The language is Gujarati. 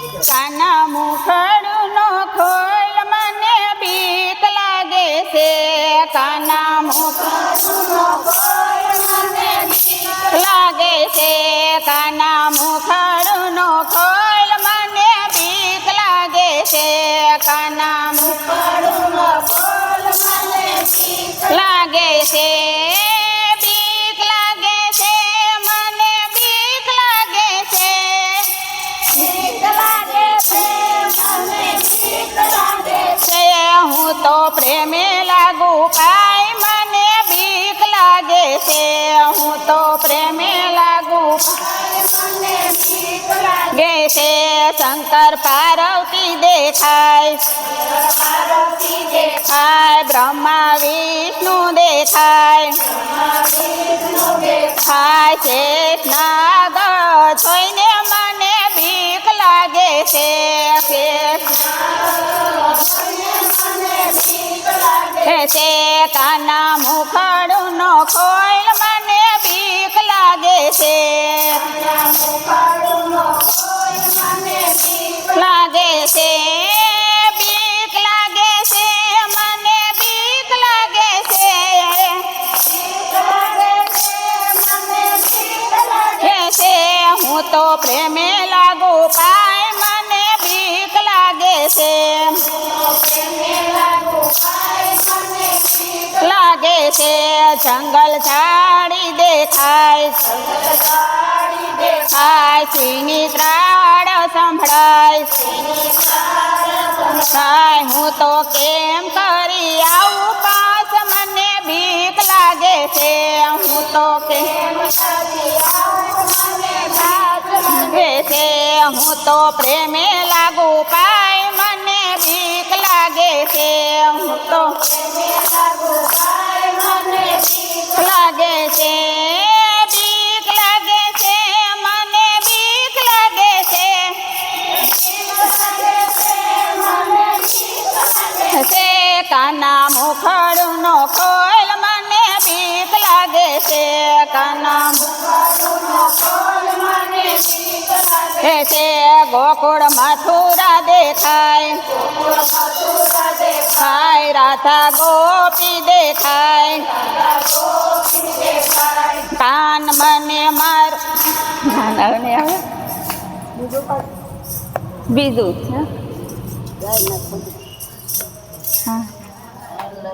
કાના મુખડનો ખોલ મને બીક લાગે છે કાના મુખડનો ખોલ મને બીક લાગે છે કાના મુખડનો ખોલ મને બીક લાગે છે કાના મુખડનો ખોલ મને બીક લાગે છે બીક લાગે છે મને બીક લાગે છે બીક લાગે છે મને બીક લાગે છે હું તો પ્રેમે લાગુ પાય મને બીક લાગે છે હું તો પ્રેમે લાગુ મને બીક લાગે છે શંકર પાર્વતી દેખાય બ્રહ્મા વિષ્ણુ દેખાય શેષ નાગ જોઈને મને બીક લાગે છે છે કાના મુખડનો ખોલ મને બીક લાગે છે લાગે છે બીક લાગે છે મને બીક લાગે છે હું તો પ્રેમે લાગુ પાય મને બીક લાગે છે લાગે છે જંગલ ઝાડી દેખાય સિંહની ત્રાડ સંભળાય હું તો કેમ કરી આવું પાસ મને બીક લાગે છે હું તો કેમ છે હું તો પ્રેમે લાગુ પાય મને બીક લાગે છે હું તો લાગે છે બીક લાગે છે મને બીક લાગે છે કાના મુખડનો ખોલ મને બીક લાગે છે કાના છે ગોકુળ મથુરા દેખાય રાધા ગોપી દેખાય કાન મને માર બીજું છે હા